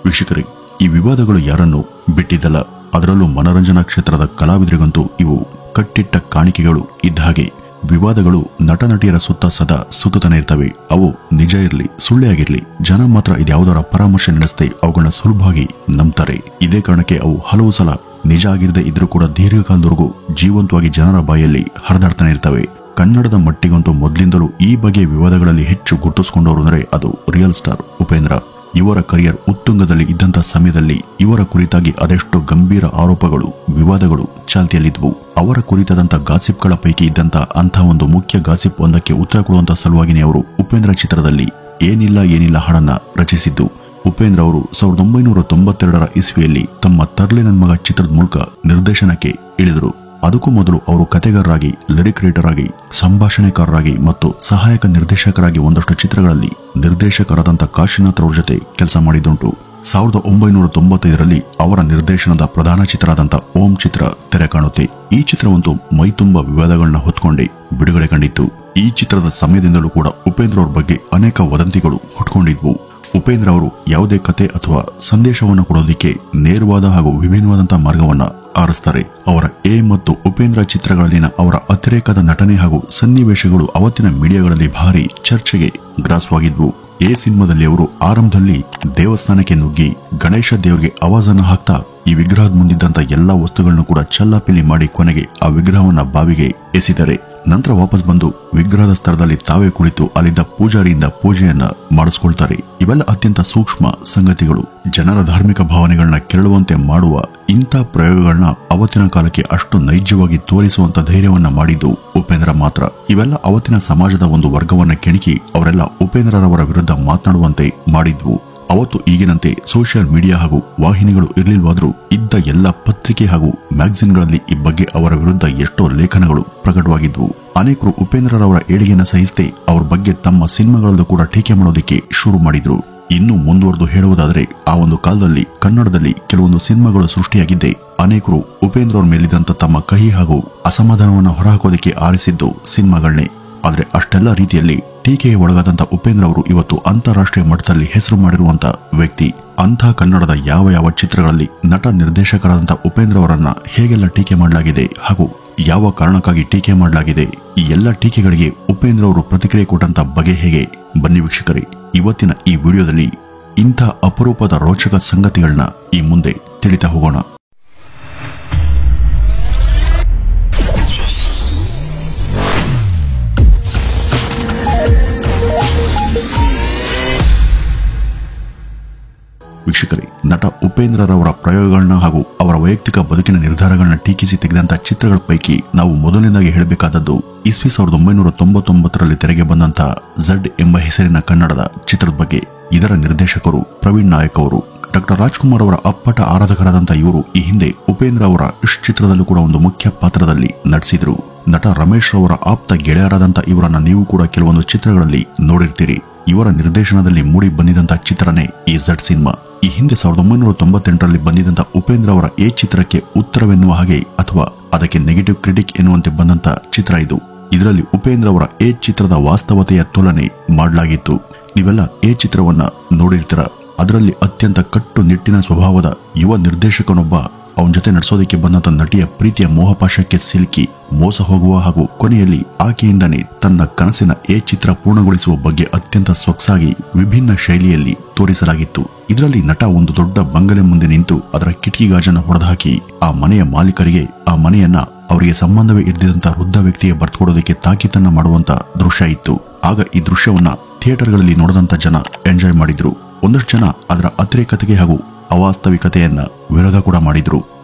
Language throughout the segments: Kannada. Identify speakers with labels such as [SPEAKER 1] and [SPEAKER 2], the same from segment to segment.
[SPEAKER 1] ವೀಕ್ಷಕರೇ, ಈ ವಿವಾದಗಳು ಯಾರನ್ನು ಬಿಟ್ಟಿದ್ದಲ್ಲ. ಅದರಲ್ಲೂ ಮನರಂಜನಾ ಕ್ಷೇತ್ರದ ಕಲಾವಿದರಿಗಂತೂ ಇವು ಕಟ್ಟಿಟ್ಟ ಕಾಣಿಕೆಗಳು ಇದ್ದ ಹಾಗೆ. ವಿವಾದಗಳು ನಟ ನಟಿಯರ ಸುತ್ತ ಸದಾ ಸುತ್ತತಾನೆ ಇರ್ತವೆ. ಅವು ನಿಜ ಇರಲಿ ಸುಳ್ಳೇ ಆಗಿರ್ಲಿ, ಜನ ಮಾತ್ರ ಇದ್ಯಾವುದರ ಪರಾಮರ್ಶೆ ನಡೆಸದೆ ಅವುಗಳನ್ನ ಸುಲಭವಾಗಿ ನಂಬ್ತಾರೆ. ಇದೇ ಕಾರಣಕ್ಕೆ ಅವು ಹಲವು ಸಲ ನಿಜ ಆಗಿರದೆ ಇದ್ರೂ ಕೂಡ ದೀರ್ಘಕಾಲದವರೆಗೂ ಜೀವಂತವಾಗಿ ಜನರ ಬಾಯಲ್ಲಿ ಹರಿದಾಡ್ತಾನೆ ಇರ್ತವೆ. ಕನ್ನಡದ ಮಟ್ಟಿಗಂತೂ ಮೊದಲಿಂದಲೂ ಈ ಬಗೆಯ ವಿವಾದಗಳಲ್ಲಿ ಹೆಚ್ಚು ಗುರುತಿಸಿಕೊಂಡವರು ಅಂದರೆ ಅದು ರಿಯಲ್ ಸ್ಟಾರ್ ಉಪೇಂದ್ರ. ಇವರ ಕರಿಯರ್ ಉತ್ತುಂಗದಲ್ಲಿ ಇದ್ದಂತ ಸಮಯದಲ್ಲಿ ಇವರ ಕುರಿತಾಗಿ ಅದೆಷ್ಟು ಗಂಭೀರ ಆರೋಪಗಳು, ವಿವಾದಗಳು ಚಾಲ್ತಿಯಲ್ಲಿದ್ವು. ಅವರ ಕುರಿತಾದಂತ ಗಾಸಿಪ್ಗಳ ಪೈಕಿ ಇದ್ದಂತ ಅಂಥ ಒಂದು ಮುಖ್ಯ ಗಾಸಿಪ್ ಒಂದಕ್ಕೆ ಉತ್ತರ ಕೊಡುವಂತ ಸಲುವಾಗಿನೇ ಅವರು ಉಪೇಂದ್ರ ಚಿತ್ರದಲ್ಲಿ ಏನಿಲ್ಲ ಹಾಡನ್ನ ರಚಿಸಿದ್ದು. ಉಪೇಂದ್ರ ಅವರು 1992ರ ಇಸ್ವಿಯಲ್ಲಿ ತಮ್ಮ ತರ್ಲೆ ನನ್ ಮಗ ಚಿತ್ರದ ಮೂಲಕ ನಿರ್ದೇಶನಕ್ಕೆ ಇಳಿದರು. ಅದಕ್ಕೂ ಮೊದಲು ಅವರು ಕತೆಗಾರರಾಗಿ, ಲಿರಿಕ್ ರೈಟರ್ ಆಗಿ, ಸಂಭಾಷಣೆಕಾರರಾಗಿ ಮತ್ತು ಸಹಾಯಕ ನಿರ್ದೇಶಕರಾಗಿ ಒಂದಷ್ಟು ಚಿತ್ರಗಳಲ್ಲಿ ನಿರ್ದೇಶಕರಾದಂಥ ಕಾಶಿನಾಥ್ ಅವ್ರ ಜೊತೆ ಕೆಲಸ ಮಾಡಿದ್ದುಂಟು. 1995ರಲ್ಲಿ ಅವರ ನಿರ್ದೇಶನದ ಪ್ರಧಾನ ಚಿತ್ರವಾದಂಥ ಓಂ ಚಿತ್ರ ತೆರೆ ಕಾಣುತ್ತೆ. ಈ ಚಿತ್ರವಂತೂ ಮೈತುಂಬ ವಿವಾದಗಳನ್ನ ಹೊತ್ಕೊಂಡೇ ಬಿಡುಗಡೆ ಕಂಡಿತ್ತು. ಈ ಚಿತ್ರದ ಸಮಯದಿಂದಲೂ ಕೂಡ ಉಪೇಂದ್ರ ಅವ್ರ ಬಗ್ಗೆ ಅನೇಕ ವದಂತಿಗಳು ಹುಟ್ಕೊಂಡಿದ್ವು. ಉಪೇಂದ್ರ ಅವರು ಯಾವುದೇ ಕತೆ ಅಥವಾ ಸಂದೇಶವನ್ನು ಕೊಡೋದಿಕ್ಕೆ ನೇರವಾದ ಹಾಗೂ ವಿಭಿನ್ನವಾದಂತಹ ಮಾರ್ಗವನ್ನ ಆರಿಸ್ತಾರೆ. ಅವರ ಎ ಮತ್ತು ಉಪೇಂದ್ರ ಚಿತ್ರಗಳಲ್ಲಿನ ಅವರ ಅತಿರೇಕದ ನಟನೆ ಹಾಗೂ ಸನ್ನಿವೇಶಗಳು ಅವತ್ತಿನ ಮೀಡಿಯಾಗಳಲ್ಲಿ ಭಾರಿ ಚರ್ಚೆಗೆ ಗ್ರಾಸವಾಗಿದ್ವು. ಎ ಸಿನಿಮಾದಲ್ಲಿ ಅವರು ಆರಂಭದಲ್ಲಿ ದೇವಸ್ಥಾನಕ್ಕೆ ನುಗ್ಗಿ ಗಣೇಶ ದೇವರಿಗೆ ಆವಾಜನ್ನು ಹಾಕ್ತಾ ಈ ವಿಗ್ರಹದ ಮುಂದಿದ್ದಂತ ಎಲ್ಲಾ ವಸ್ತುಗಳನ್ನು ಕೂಡ ಚಲ್ಲಾಪಿಲ್ಲಿ ಮಾಡಿ ಕೊನೆಗೆ ಆ ವಿಗ್ರಹವನ್ನ ಬಾವಿಗೆ ಎಸೆದರೆ, ನಂತರ ವಾಪಸ್ ಬಂದು ವಿಗ್ರಹದ ಸ್ಥಳದಲ್ಲಿ ತಾವೇ ಕುಳಿತು ಅಲ್ಲಿದ್ದ ಪೂಜಾರಿಯಿಂದ ಪೂಜೆಯನ್ನ ಮಾಡಿಸ್ಕೊಳ್ತಾರೆ. ಇವೆಲ್ಲ ಅತ್ಯಂತ ಸೂಕ್ಷ್ಮ ಸಂಗತಿಗಳು. ಜನರ ಧಾರ್ಮಿಕ ಭಾವನೆಗಳನ್ನ ಕೆರಳುವಂತೆ ಮಾಡುವ ಇಂಥ ಪ್ರಯೋಗಗಳನ್ನ ಅವತ್ತಿನ ಕಾಲಕ್ಕೆ ಅಷ್ಟು ನೈಜವಾಗಿ ತೋರಿಸುವಂತ ಧೈರ್ಯವನ್ನ ಮಾಡಿದ್ದು ಉಪೇಂದ್ರ ಮಾತ್ರ. ಇವೆಲ್ಲ ಅವತ್ತಿನ ಸಮಾಜದ ಒಂದು ವರ್ಗವನ್ನ ಕೆಣಕಿ ಅವರೆಲ್ಲ ಉಪೇಂದ್ರರವರ ವಿರುದ್ಧ ಮಾತನಾಡುವಂತೆ ಮಾಡಿದ್ವು. ಅವತ್ತು ಈಗಿನಂತೆ ಸೋಷಿಯಲ್ ಮೀಡಿಯಾ ಹಾಗೂ ವಾಹಿನಿಗಳು ಇರಲಿಲ್ವಾದ್ರೂ ಇದ್ದ ಎಲ್ಲ ಪತ್ರಿಕೆ ಹಾಗೂ ಮ್ಯಾಗಝಿನ್ಗಳಲ್ಲಿ ಈ ಬಗ್ಗೆ ಅವರ ವಿರುದ್ಧ ಎಷ್ಟೋ ಲೇಖನಗಳು ಪ್ರಕಟವಾಗಿದ್ವು. ಅನೇಕರು ಉಪೇಂದ್ರರವರ ಏಳಿಗೆಯನ್ನು ಸಹಿಸದೆ ಅವ್ರ ಬಗ್ಗೆ ತಮ್ಮ ಸಿನಿಮಾಗಳಲ್ಲೂ ಕೂಡ ಟೀಕೆ ಮಾಡೋದಕ್ಕೆ ಶುರು ಮಾಡಿದ್ರು. ಇನ್ನು ಮುಂದುವರೆದು ಹೇಳುವುದಾದರೆ, ಆ ಒಂದು ಕಾಲದಲ್ಲಿ ಕನ್ನಡದಲ್ಲಿ ಕೆಲವೊಂದು ಸಿನಿಮಾಗಳು ಸೃಷ್ಟಿಯಾಗಿದ್ದೆ ಅನೇಕರು ಉಪೇಂದ್ರ ಅವ್ರ ಮೇಲಿದ್ದಂತ ತಮ್ಮ ಕಹಿ ಹಾಗೂ ಅಸಮಾಧಾನವನ್ನು ಹೊರಹಾಕೋದಕ್ಕೆ ಆರಿಸಿದ್ದು ಸಿನಿಮಾಗಳನ್ನೇ. ಆದ್ರೆ ಅಷ್ಟೆಲ್ಲ ರೀತಿಯಲ್ಲಿ ಟೀಕೆಗೆ ಒಳಗಾದಂತ ಉಪೇಂದ್ರ ಅವರು ಇವತ್ತು ಅಂತಾರಾಷ್ಟ್ರೀಯ ಮಟ್ಟದಲ್ಲಿ ಹೆಸರು ಮಾಡಿರುವಂತ ವ್ಯಕ್ತಿ. ಅಂಥ ಕನ್ನಡದ ಯಾವ ಚಿತ್ರಗಳಲ್ಲಿ ನಟ ನಿರ್ದೇಶಕರಾದಂತ ಉಪೇಂದ್ರ ಅವರನ್ನ ಹೇಗೆಲ್ಲ ಟೀಕೆ ಮಾಡಲಾಗಿದೆ ಹಾಗೂ ಯಾವ ಕಾರಣಕ್ಕಾಗಿ ಟೀಕೆ ಮಾಡಲಾಗಿದೆ, ಈ ಎಲ್ಲ ಟೀಕೆಗಳಿಗೆ ಉಪೇಂದ್ರ ಅವರು ಪ್ರತಿಕ್ರಿಯೆ ಕೊಟ್ಟಂತ ಬಗೆ ಹೇಗೆ, ಬನ್ನಿ ವೀಕ್ಷಕರೇ ಇವತ್ತಿನ ಈ ವಿಡಿಯೋದಲ್ಲಿ ಇಂಥ ಅಪರೂಪದ ರೋಚಕ ಸಂಗತಿಗಳನ್ನ ಈ ಮುಂದೆ ತಿಳಿತಾ ಹೋಗೋಣ. ವೀಕ್ಷಕರೇ, ನಟ ಉಪೇಂದ್ರರವರ ಪ್ರಯೋಗಗಳನ್ನ ಹಾಗೂ ಅವರ ವೈಯಕ್ತಿಕ ಬದುಕಿನ ನಿರ್ಧಾರಗಳನ್ನ ಟೀಕಿಸಿ ತೆಗೆದಂತ ಚಿತ್ರಗಳ ಪೈಕಿ ನಾವು ಮೊದಲನೇದಾಗಿ ಹೇಳಬೇಕಾದದ್ದು ಇಸ್ವಿ 1999ರಲ್ಲಿ ತೆರೆಗೆ ಬಂದಂತ ಝಡ್ ಎಂಬ ಹೆಸರಿನ ಕನ್ನಡದ ಚಿತ್ರದ ಬಗ್ಗೆ. ಇದರ ನಿರ್ದೇಶಕರು ಪ್ರವೀಣ್ ನಾಯಕ್ ಅವರು. ಡಾಕ್ಟರ್ ರಾಜ್ಕುಮಾರ್ ಅವರ ಅಪ್ಪಟ ಆರಾಧಕರಾದಂತ ಇವರು ಈ ಹಿಂದೆ ಉಪೇಂದ್ರ ಅವರ ಇಷ್ಟ್ ಚಿತ್ರದಲ್ಲೂ ಕೂಡ ಒಂದು ಮುಖ್ಯ ಪಾತ್ರದಲ್ಲಿ ನಟಿಸಿದ್ರು. ನಟ ರಮೇಶ್ ಅವರ ಆಪ್ತ ಗೆಳೆಯರಾದಂತ ಇವರನ್ನ ನೀವು ಕೂಡ ಕೆಲವೊಂದು ಚಿತ್ರಗಳಲ್ಲಿ ನೋಡಿರ್ತೀರಿ. ಇವರ ನಿರ್ದೇಶನದಲ್ಲಿ ಮೂಡಿ ಬಂದಿದಂತ ಚಿತ್ರನೇ ಈ ಝಡ್ ಸಿನಿಮಾ. ಈ ಹಿಂದೆ 1998ರಲ್ಲಿ ಬಂದಿದ್ದಂತ ಉಪೇಂದ್ರ ಅವರ ಎ ಚಿತ್ರಕ್ಕೆ ಉತ್ತರವೆನ್ನುವ ಹಾಗೆ ಅಥವಾ ಅದಕ್ಕೆ ನೆಗೆಟಿವ್ ಕ್ರಿಟಿಕ್ ಎನ್ನುವಂತೆ ಬಂದಂತ ಚಿತ್ರ ಇದು. ಇದರಲ್ಲಿ ಉಪೇಂದ್ರ ಅವರ ಎ ಚಿತ್ರದ ವಾಸ್ತವತೆಯ ತುಲನೆ ಮಾಡಲಾಗಿತ್ತು. ನೀವೆಲ್ಲ ಎ ಚಿತ್ರವನ್ನ ನೋಡಿರ್ತೀರ. ಅದರಲ್ಲಿ ಅತ್ಯಂತ ಕಟ್ಟುನಿಟ್ಟಿನ ಸ್ವಭಾವದ ಯುವ ನಿರ್ದೇಶಕನೊಬ್ಬ ಅವನ ಜೊತೆ ನಡೆಸೋದಕ್ಕೆ ಬಂದಂತ ನಟಿಯ ಪ್ರೀತಿಯ ಮೋಹಪಾಶಕ್ಕೆ ಸಿಲುಕಿ ಮೋಸ ಹೋಗುವ ಹಾಗೂ ಕೊನೆಯಲ್ಲಿ ಆಕೆಯಿಂದನೇ ತನ್ನ ಕನಸಿನ ಎ ಚಿತ್ರ ಪೂರ್ಣಗೊಳಿಸುವ ಬಗ್ಗೆ ಅತ್ಯಂತ ಸೊಗಸಾಗಿ ವಿಭಿನ್ನ ಶೈಲಿಯಲ್ಲಿ ತೋರಿಸಲಾಗಿತ್ತು. ಇದರಲ್ಲಿ ನಟ ಒಂದು ದೊಡ್ಡ ಬಂಗಲೆ ಮುಂದೆ ನಿಂತು ಅದರ ಕಿಟಕಿ ಗಾಜನ್ನು ಹೊಡೆದುಹಾಕಿ ಆ ಮನೆಯ ಮಾಲೀಕರಿಗೆ ಆ ಮನೆಯನ್ನ ಅವರಿಗೆ ಸಂಬಂಧವೇ ಇರದಿದ್ದಂತ ವೃದ್ಧ ವ್ಯಕ್ತಿಗೆ ಬರ್ಕೊಡೋದಕ್ಕೆ ತಾಕೀತನ್ನ ಮಾಡುವಂತ ದೃಶ್ಯ ಇತ್ತು. ಆಗ ಈ ದೃಶ್ಯವನ್ನ ಥಿಯೇಟರ್ಗಳಲ್ಲಿ ನೋಡಿದಂತ ಜನ ಎಂಜಾಯ್ ಮಾಡಿದ್ರು. ಒಂದಷ್ಟು ಜನ ಅದರ ಅತಿರೇಕತೆಗೆ ಹಾಗೂ ಅವಾಸ್ತವಿಕತೆಯನ್ನ ವಿರೋಧ ಕೂಡ ಮಾಡಿದ್ರು.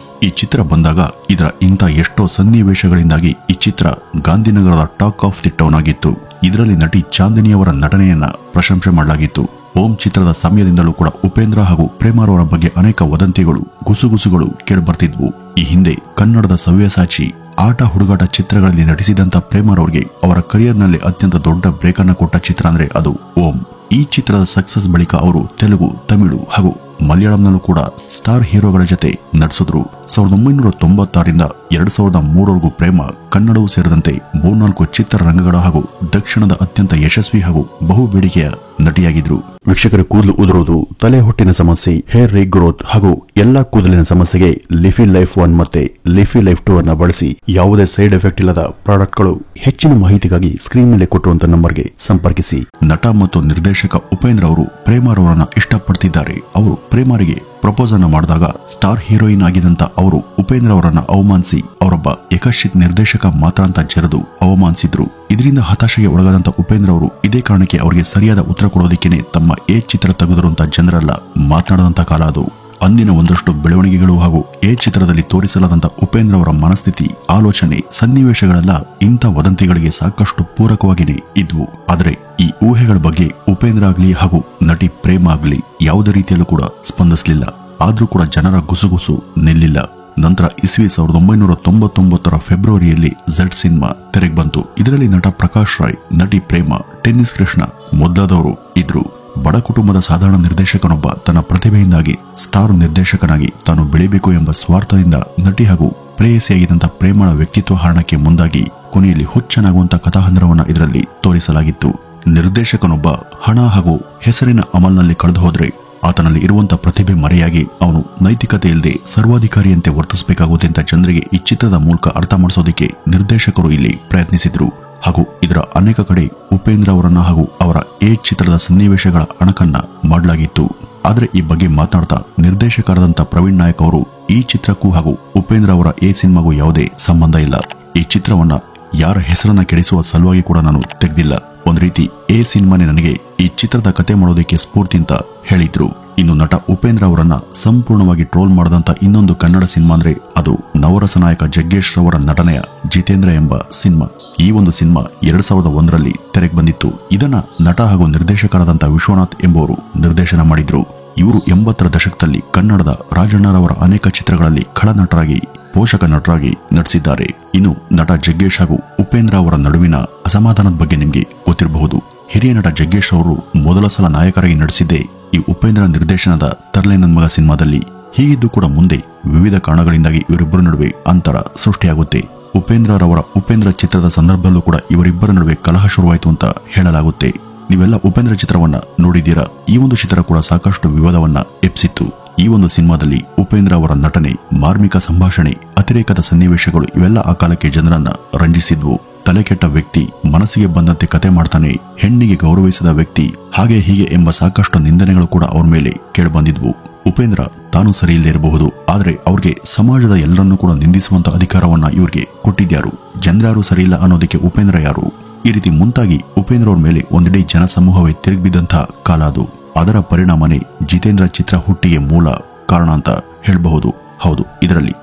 [SPEAKER 1] ಈ ಚಿತ್ರ ಬಂದಾಗ ಇದರ ಇಂಥ ಎಷ್ಟೋ ಸನ್ನಿವೇಶಗಳಿಂದಾಗಿ ಈ ಚಿತ್ರ ಗಾಂಧಿನಗರದ ಟಾಕ್ ಆಫ್ ದಿ ಟೌನ್ ಆಗಿತ್ತು. ಇದರಲ್ಲಿ ನಟಿ ಚಾಂದಿನಿಯವರ ನಟನೆಯನ್ನ ಪ್ರಶಂಸೆ ಮಾಡಲಾಗಿತ್ತು. ಓಂ ಚಿತ್ರದ ಸಮಯದಿಂದಲೂ ಕೂಡ ಉಪೇಂದ್ರ ಹಾಗೂ ಪ್ರೇಮಾರವರ ಬಗ್ಗೆ ಅನೇಕ ವದಂತಿಗಳು, ಗುಸುಗುಸುಗಳು ಕೇಳಿಬರ್ತಿದ್ವು. ಈ ಹಿಂದೆ ಕನ್ನಡದ ಸವ್ಯಸಾಚಿ, ಆಟ ಹುಡುಗಾಟ ಚಿತ್ರಗಳಲ್ಲಿ ನಟಿಸಿದಂತ ಪ್ರೇಮಾರವರಿಗೆ ಅವರ ಕರಿಯರ್ನಲ್ಲಿ ಅತ್ಯಂತ ದೊಡ್ಡ ಬ್ರೇಕ್ ಅನ್ನು ಕೊಟ್ಟ ಚಿತ್ರ ಅಂದ್ರೆ ಅದು ಓಂ. ಈ ಚಿತ್ರದ ಸಕ್ಸಸ್ ಬಳಿಕ ಅವರು ತೆಲುಗು, ತಮಿಳು ಹಾಗೂ ಮಲಯಾಳಂನಲ್ಲೂ ಕೂಡ ಸ್ಟಾರ್ ಹೀರೋಗಳ ಜೊತೆ ನಟಿಸಿದ್ರು. 1996ರಿಂದ 2003ವರೆಗೂ ಪ್ರೇಮ ಕನ್ನಡವೂ ಸೇರಿದಂತೆ 3-4 ಚಿತ್ರರಂಗಗಳ ಹಾಗೂ ದಕ್ಷಿಣದ ಅತ್ಯಂತ ಯಶಸ್ವಿ ಹಾಗೂ ಬಹುಬೇಡಿಕೆಯ ನಟಿಯಾಗಿದ್ರು. ವೀಕ್ಷಕರ, ಕೂದಲು ಉದುರುವುದು, ತಲೆ ಹೊಟ್ಟಿನ ಸಮಸ್ಯೆ, ಹೇರ್ ರೀಗ್ರೋತ್ ಹಾಗೂ ಎಲ್ಲಾ ಕೂದಲಿನ ಸಮಸ್ಯೆಗೆ ಲಿಫಿ ಲೈಫ್ 1 ಮತ್ತೆ ಲಿಫಿ ಲೈಫ್ 2 ಅನ್ನು ಬಳಸಿ ಯಾವುದೇ ಸೈಡ್ ಎಫೆಕ್ಟ್ ಇಲ್ಲದ ಪ್ರಾಡಕ್ಟ್ಗಳು. ಹೆಚ್ಚಿನ ಮಾಹಿತಿಗಾಗಿ ಸ್ಕ್ರೀನ್ ಮೇಲೆ ಕೊಟ್ಟಿರುವಂತಹ ನಂಬರ್ಗೆ ಸಂಪರ್ಕಿಸಿ. ನಟ ಮತ್ತು ನಿರ್ದೇಶಕ ಉಪೇಂದ್ರ ಅವರು ಪ್ರೇಮಾರವರನ್ನ ಇಷ್ಟಪಡ್ತಿದ್ದಾರೆ. ಅವರು ಪ್ರೇಮಾರಿಗೆ ಪ್ರಪೋಸ್ ಅನ್ನು ಮಾಡಿದಾಗ ಸ್ಟಾರ್ ಹೀರೋಯಿನ್ ಆಗಿದ್ದಂತ ಅವರು ಉಪೇಂದ್ರ ಅವರನ್ನ ಅವಮಾನಿಸಿ ಅವರೊಬ್ಬ ಏಕಶಿತ್ ನಿರ್ದೇಶಕ ಮಾತ್ರ ಅಂತ ಜರೆದು ಅವಮಾನಿಸಿದ್ರು. ಇದರಿಂದ ಹತಾಶೆಗೆ ಒಳಗಾದಂತ ಉಪೇಂದ್ರ ಅವರು ಇದೇ ಕಾರಣಕ್ಕೆ ಅವರಿಗೆ ಸರಿಯಾದ ಉತ್ತರ ಕೊಡೋದಕ್ಕೇನೆ ತಮ್ಮ ಚಿತ್ರ ತೆಗೆದರು ಅಂತ ಜನರೆಲ್ಲ ಮಾತನಾಡದಂತ ಕಾಲ ಅದು. ಅಂದಿನ ಒಂದಷ್ಟು ಬೆಳವಣಿಗೆಗಳು ಹಾಗೂ ಚಿತ್ರದಲ್ಲಿ ತೋರಿಸಲಾದಂತ ಉಪೇಂದ್ರ ಅವರ ಮನಸ್ಥಿತಿ, ಆಲೋಚನೆ, ಸನ್ನಿವೇಶಗಳೆಲ್ಲ ಇಂಥ ವದಂತಿಗಳಿಗೆ ಸಾಕಷ್ಟು ಪೂರಕವಾಗಿಯೇ ಇದ್ವು. ಆದರೆ ಈ ಊಹೆಗಳ ಬಗ್ಗೆ ಉಪೇಂದ್ರ ಆಗ್ಲಿ ಹಾಗೂ ನಟಿ ಪ್ರೇಮ ಆಗ್ಲಿ ಯಾವುದೇ ರೀತಿಯಲ್ಲೂ ಕೂಡ ಸ್ಪಂದಿಸಲಿಲ್ಲ. ಆದ್ರೂ ಕೂಡ ಜನರ ಗುಸುಗುಸು ನಿಲ್ಲಿಲ್ಲ. ನಂತರ ಇಸ್ವಿ 1999ರ ಫೆಬ್ರವರಿಯಲ್ಲಿ ಝೆಡ್ ಸಿನಿಮಾ ತೆರೆಗೆ ಬಂತು. ಇದರಲ್ಲಿ ನಟ ಪ್ರಕಾಶ್ ರಾಯ್, ನಟಿ ಪ್ರೇಮ, ಟೆನ್ನಿಸ್ ಕೃಷ್ಣ ಮೊದಲಾದವರು ಇದ್ರು. ಬಡ ಕುಟುಂಬದ ಸಾಧಾರಣ ನಿರ್ದೇಶಕನೊಬ್ಬ ತನ್ನ ಪ್ರತಿಭೆಯಿಂದಾಗಿ ಸ್ಟಾರ್ ನಿರ್ದೇಶಕನಾಗಿ ತಾನು ಬೆಳಿಬೇಕು ಎಂಬ ಸ್ವಾರ್ಥದಿಂದ ನಟಿ ಹಾಗೂ ಪ್ರೇಯಸಿಯಾಗಿದ್ದಂತ ಪ್ರೇಮಳ ವ್ಯಕ್ತಿತ್ವ ಹರಣಕ್ಕೆ ಮುಂದಾಗಿ ಕೊನೆಯಲ್ಲಿ ಹುಚ್ಚನಾಗುವಂತ ಕಥಾಹಂದರವನ್ನ ಇದರಲ್ಲಿ ತೋರಿಸಲಾಗಿತ್ತು. ನಿರ್ದೇಶಕನೊಬ್ಬ ಹಣ ಹಾಗೂ ಹೆಸರಿನ ಅಮಲ್ನಲ್ಲಿ ಕಳೆದು ಹೋದ್ರೆ ಆತನಲ್ಲಿ ಇರುವಂತ ಪ್ರತಿಭೆ ಮರೆಯಾಗಿ ಅವನು ನೈತಿಕತೆ ಇಲ್ಲದೆ ಸರ್ವಾಧಿಕಾರಿಯಂತೆ ವರ್ತಿಸಬೇಕಾಗುತ್ತೆ ಅಂತ ಜನರಿಗೆ ಈ ಚಿತ್ರದ ಮೂಲಕ ಅರ್ಥ ಮಾಡಿಸೋದಕ್ಕೆ ನಿರ್ದೇಶಕರು ಇಲ್ಲಿ ಪ್ರಯತ್ನಿಸಿದ್ರು. ಹಾಗೂ ಇದರ ಅನೇಕ ಕಡೆ ಉಪೇಂದ್ರ ಅವರನ್ನ ಹಾಗೂ ಅವರ ಚಿತ್ರದ ಸನ್ನಿವೇಶಗಳ ಅಣಕನ್ನ ಮಾಡಲಾಗಿತ್ತು. ಆದರೆ ಈ ಬಗ್ಗೆ ಮಾತನಾಡ್ತಾ ನಿರ್ದೇಶಕರಾದಂತ ಪ್ರವೀಣ್ ನಾಯಕ್ ಅವರು ಈ ಚಿತ್ರಕ್ಕೂ ಹಾಗೂ ಉಪೇಂದ್ರ ಅವರ ಸಿನಿಮಾಗೂ ಯಾವುದೇ ಸಂಬಂಧ ಇಲ್ಲ. ಈ ಚಿತ್ರವನ್ನ ಯಾರ ಹೆಸರನ್ನ ಕೆಡಿಸುವ ಸಲುವಾಗಿ ಕೂಡ ನಾನು ತೆಗೆದಿಲ್ಲ. ಒಂದ್ ರೀತಿ ಸಿನಿಮಾನೇ ನನಗೆ ಈ ಚಿತ್ರದ ಕತೆ ಮಾಡೋದಕ್ಕೆ ಸ್ಫೂರ್ತಿ ಅಂತ ಹೇಳಿದ್ರು. ಇನ್ನು ನಟ ಉಪೇಂದ್ರ ಅವರನ್ನ ಸಂಪೂರ್ಣವಾಗಿ ಟ್ರೋಲ್ ಮಾಡದಂತ ಇನ್ನೊಂದು ಕನ್ನಡ ಸಿನಿಮಾ ಅಂದ್ರೆ ಅದು ನವರಸ ನಾಯಕ ಜಗ್ಗೇಶ್ ರವರ ನಟನೆಯ ಜಿತೇಂದ್ರ ಎಂಬ ಸಿನಿಮಾ. ಈ ಒಂದು ಸಿನಿಮಾ 2001ರಲ್ಲಿ ತೆರೆಗೆ ಬಂದಿತ್ತು. ಇದನ್ನ ನಟ ಹಾಗೂ ನಿರ್ದೇಶಕರಾದಂತ ವಿಶ್ವನಾಥ್ ಎಂಬುವರು ನಿರ್ದೇಶನ ಮಾಡಿದ್ರು. ಇವರು 80ರ ದಶಕದಲ್ಲಿ ಕನ್ನಡದ ರಾಜಣ್ಣರವರ ಅನೇಕ ಚಿತ್ರಗಳಲ್ಲಿ ಖಳನಟರಾಗಿ, ಪೋಷಕ ನಟರಾಗಿ ನಟಿಸಿದ್ದಾರೆ. ಇನ್ನು ನಟ ಜಗ್ಗೇಶ್ ಹಾಗೂ ಉಪೇಂದ್ರ ಅವರ ನಡುವಿನ ಅಸಮಾಧಾನದ ಬಗ್ಗೆ ನಿಮಗೆ ಗೊತ್ತಿರಬಹುದು. ಹಿರಿಯ ನಟ ಜಗ್ಗೇಶ್ ಅವರು ಮೊದಲ ಸಲ ನಾಯಕರಾಗಿ ನಟಿಸಿದ್ದೇ ಈ ಉಪೇಂದ್ರ ನಿರ್ದೇಶನದ ತರ್ಲೆ ನನ್ ಮಗ ಸಿನಿಮಾದಲ್ಲಿ. ಹೀಗಿದ್ದು ಕೂಡ ಮುಂದೆ ವಿವಿಧ ಕಾರಣಗಳಿಂದಾಗಿ ಇವರಿಬ್ಬರ ನಡುವೆ ಅಂತರ ಸೃಷ್ಟಿಯಾಗುತ್ತೆ. ಉಪೇಂದ್ರ ಚಿತ್ರದ ಸಂದರ್ಭದಲ್ಲೂ ಕೂಡ ಇವರಿಬ್ಬರ ನಡುವೆ ಕಲಹ ಶುರುವಾಯಿತು ಅಂತ ಹೇಳಲಾಗುತ್ತೆ. ನೀವೆಲ್ಲ ಉಪೇಂದ್ರ ಚಿತ್ರವನ್ನ ನೋಡಿದ್ದೀರಾ. ಈ ಒಂದು ಚಿತ್ರ ಕೂಡ ಸಾಕಷ್ಟು ವಿವಾದವನ್ನ ಎಬ್ಸಿತ್ತು. ಈ ಒಂದು ಸಿನಿಮಾದಲ್ಲಿ ಉಪೇಂದ್ರ ಅವರ ನಟನೆ, ಮಾರ್ಮಿಕ ಸಂಭಾಷಣೆ, ಅತಿರೇಕದ ಸನ್ನಿವೇಶಗಳು ಇವೆಲ್ಲ ಆ ಕಾಲಕ್ಕೆ ಜನರನ್ನ ರಂಜಿಸಿದ್ವು. ತಲೆಕೆಟ್ಟ ವ್ಯಕ್ತಿ, ಮನಸ್ಸಿಗೆ ಬಂದಂತೆ ಕತೆ ಮಾಡ್ತಾನೆ, ಹೆಣ್ಣಿಗೆ ಗೌರವಿಸಿದ ವ್ಯಕ್ತಿ, ಹಾಗೆ ಹೀಗೆ ಎಂಬ ಸಾಕಷ್ಟು ನಿಂದನೆಗಳು ಕೂಡ ಅವ್ರ ಮೇಲೆ ಕೇಳಿಬಂದಿದ್ವು. ಉಪೇಂದ್ರ ತಾನು ಸರಿ ಇಲ್ಲದೆ ಇರಬಹುದು, ಆದ್ರೆ ಅವ್ರಿಗೆ ಸಮಾಜದ ಎಲ್ಲರನ್ನೂ ಕೂಡ ನಿಂದಿಸುವಂತ ಅಧಿಕಾರವನ್ನ ಇವ್ರಿಗೆ ಕೊಟ್ಟಿದ್ಯಾರು? ಜನರ್ಯಾರು ಸರಿಯಿಲ್ಲ ಅನ್ನೋದಕ್ಕೆ ಉಪೇಂದ್ರ ಯಾರು? ಈ ರೀತಿ ಮುಂತಾಗಿ ಉಪೇಂದ್ರ ಅವ್ರ ಮೇಲೆ ಒಂದಿಡೀ ಜನಸಮೂಹವೇ ತಿರುಗಿಬಿದ್ದಂತಹ ಕಾಲ ಅದು. ಅದರ ಪರಿಣಾಮನೇ ಜಿತೇಂದ್ರ ಚಿತ್ರ ಹುಟ್ಟಿಗೆ ಮೂಲ ಕಾರಣ ಅಂತ ಹೇಳಬಹುದು. ಹೌದು, ಇದರಲ್ಲಿ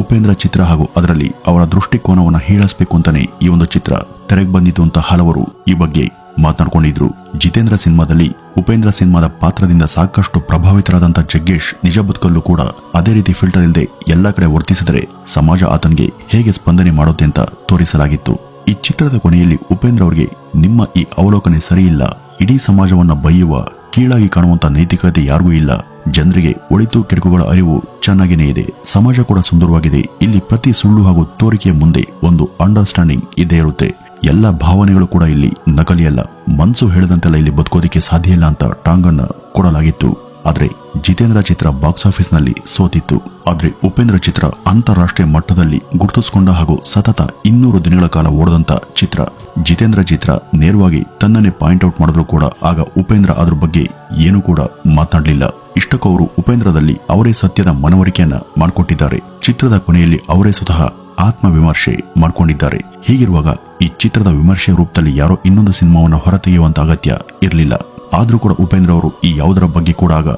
[SPEAKER 1] ಉಪೇಂದ್ರ ಚಿತ್ರ ಹಾಗೂ ಅದರಲ್ಲಿ ಅವರ ದೃಷ್ಟಿಕೋನವನ್ನ ಹೀಳಿಸಬೇಕು ಅಂತಾನೆ ಈ ಒಂದು ಚಿತ್ರ ತೆರೆಗೆ ಬಂದಿತ್ತು ಅಂತ ಹಲವರು ಈ ಬಗ್ಗೆ ಮಾತನಾಡ್ಕೊಂಡಿದ್ರು. ಜಿತೇಂದ್ರ ಸಿನಿಮಾದಲ್ಲಿ ಉಪೇಂದ್ರ ಸಿನಿಮಾದ ಪಾತ್ರದಿಂದ ಸಾಕಷ್ಟು ಪ್ರಭಾವಿತರಾದಂತ ಜಗ್ಗೇಶ್ ನಿಜ ಬದುಕಲ್ಲೂ ಕೂಡ ಅದೇ ರೀತಿ ಫಿಲ್ಟರ್ ಇಲ್ಲದೆ ಎಲ್ಲಾ ಕಡೆ ವರ್ತಿಸಿದರೆ ಸಮಾಜ ಆತನಿಗೆ ಹೇಗೆ ಸ್ಪಂದನೆ ಮಾಡುತ್ತೆ ಅಂತ ತೋರಿಸಲಾಗಿತ್ತು. ಈ ಚಿತ್ರದ ಕೊನೆಯಲ್ಲಿ ಉಪೇಂದ್ರ ಅವರಿಗೆ ನಿಮ್ಮ ಈ ಅವಲೋಕನೆ ಸರಿಯಿಲ್ಲ, ಇಡೀ ಸಮಾಜವನ್ನ ಬೈಯುವ, ಕೀಳಾಗಿ ಕಾಣುವಂತ ನೈತಿಕತೆ ಯಾರಿಗೂ ಇಲ್ಲ, ಜನರಿಗೆ ಒಳಿತು ಕೆಡುಕುಗಳ ಅರಿವು ಚೆನ್ನಾಗಿನೇ ಇದೆ, ಸಮಾಜ ಕೂಡ ಸುಂದರವಾಗಿದೆ, ಇಲ್ಲಿ ಪ್ರತಿ ಸುಳ್ಳು ಹಾಗೂ ತೋರಿಕೆಯ ಮುಂದೆ ಒಂದು ಅಂಡರ್ಸ್ಟ್ಯಾಂಡಿಂಗ್ ಇದ್ದೇ ಇರುತ್ತೆ, ಎಲ್ಲ ಭಾವನೆಗಳು ಕೂಡ ಇಲ್ಲಿ ನಕಲಿಯಲ್ಲ, ಮನ್ಸು ಹೇಳಿದಂತೆಲ್ಲ ಇಲ್ಲಿ ಬದುಕೋದಿಕ್ಕೆ ಸಾಧ್ಯ ಇಲ್ಲ ಅಂತ ಟಾಂಗನ್ನ ಕೊಡಲಾಗಿತ್ತು. ಆದ್ರೆ ಜಿತೇಂದ್ರ ಚಿತ್ರ ಬಾಕ್ಸ್ ಆಫೀಸ್ ನಲ್ಲಿ ಸೋತಿತ್ತು. ಆದ್ರೆ ಉಪೇಂದ್ರ ಚಿತ್ರ ಅಂತಾರಾಷ್ಟ್ರೀಯ ಮಟ್ಟದಲ್ಲಿ ಗುರುತಿಸಿಕೊಂಡ ಹಾಗೂ ಸತತ 200 ದಿನಗಳ ಕಾಲ ಓಡದಂತ ಚಿತ್ರ. ಜಿತೇಂದ್ರ ಚಿತ್ರ ನೇರವಾಗಿ ತನ್ನನ್ನೇ ಪಾಯಿಂಟ್ ಔಟ್ ಮಾಡಿದ್ರು ಕೂಡ ಆಗ ಉಪೇಂದ್ರ ಅದ್ರ ಬಗ್ಗೆ ಏನೂ ಕೂಡ ಮಾತನಾಡಲಿಲ್ಲ. ಇಷ್ಟಕ್ಕೂ ಅವರು ಉಪೇಂದ್ರದಲ್ಲಿ ಅವರೇ ಸತ್ಯದ ಮನವರಿಕೆಯನ್ನ ಮಾಡಿಕೊಟ್ಟಿದ್ದಾರೆ. ಚಿತ್ರದ ಕೊನೆಯಲ್ಲಿ ಅವರೇ ಸ್ವತಃ ಆತ್ಮವಿಮರ್ಶೆ ಮಾಡಿಕೊಂಡಿದ್ದಾರೆ. ಹೀಗಿರುವಾಗ ಈ ಚಿತ್ರದ ವಿಮರ್ಶೆ ರೂಪದಲ್ಲಿ ಯಾರೋ ಇನ್ನೊಂದು ಸಿನಿಮಾವನ್ನು ಹೊರತೆಗೆಯುವಂತ ಅಗತ್ಯ ಇರಲಿಲ್ಲ. ಆದ್ರೂ ಕೂಡ ಉಪೇಂದ್ರ ಅವರು ಈ ಯಾವುದರ ಬಗ್ಗೆ ಕೂಡ ಆಗ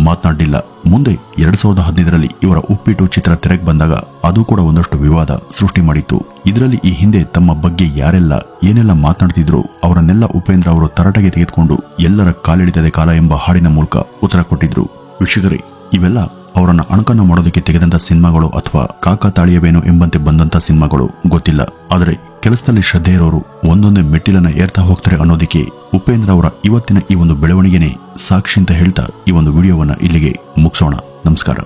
[SPEAKER 1] ಮಾತನಾಡಲಿಲ್ಲ. ಮುಂದೆ 2015ರಲ್ಲಿ ಇವರ ಉಪ್ಪಿಟ್ಟು ಚಿತ್ರ ತೆರೆಗೆ ಬಂದಾಗ ಅದು ಕೂಡ ಒಂದಷ್ಟು ವಿವಾದ ಸೃಷ್ಟಿ ಮಾಡಿತ್ತು. ಇದರಲ್ಲಿ ಈ ಹಿಂದೆ ತಮ್ಮ ಬಗ್ಗೆ ಯಾರೆಲ್ಲ ಏನೆಲ್ಲ ಮಾತನಾಡ್ತಿದ್ರು ಅವರನ್ನೆಲ್ಲ ಉಪೇಂದ್ರ ಅವರು ತರಾಟೆಗೆ ತೆಗೆದುಕೊಂಡು ಎಲ್ಲರ ಕಾಲಿಡಿತದೆ ಕಾಲ ಎಂಬ ಹಾಡಿನ ಮೂಲಕ ಉತ್ತರ ಕೊಟ್ಟಿದ್ರು. ವೀಕ್ಷಕರೇ, ಇವೆಲ್ಲ ಅವರನ್ನ ಅಣಕನ್ನ ಮಾಡೋದಕ್ಕೆ ತೆಗೆದಂತ ಸಿನಿಮಾಗಳು ಅಥವಾ ಕಾಕತಾಳೀಯವೇನೋ ಎಂಬಂತೆ ಬಂದಂತ ಸಿನಿಮಾಗಳು ಗೊತ್ತಿಲ್ಲ. ಆದರೆ ಕೆಲಸದಲ್ಲಿ ಶ್ರದ್ಧೆ ಇರೋರು ಒಂದೊಂದೇ ಮೆಟ್ಟಿಲನ್ನ ಏರ್ತಾ ಹೋಗ್ತಾರೆ ಅನ್ನೋದಕ್ಕೆ ಉಪೇಂದ್ರ ಅವರ ಇವತ್ತಿನ ಈ ಒಂದು ಬೆಳವಣಿಗೆನೇ ಸಾಕ್ಷಿ ಅಂತ ಹೇಳ್ತಾ ಈ ಒಂದು ವಿಡಿಯೋವನ್ನ ಇಲ್ಲಿಗೆ ಮುಗಿಸೋಣ. ನಮಸ್ಕಾರ.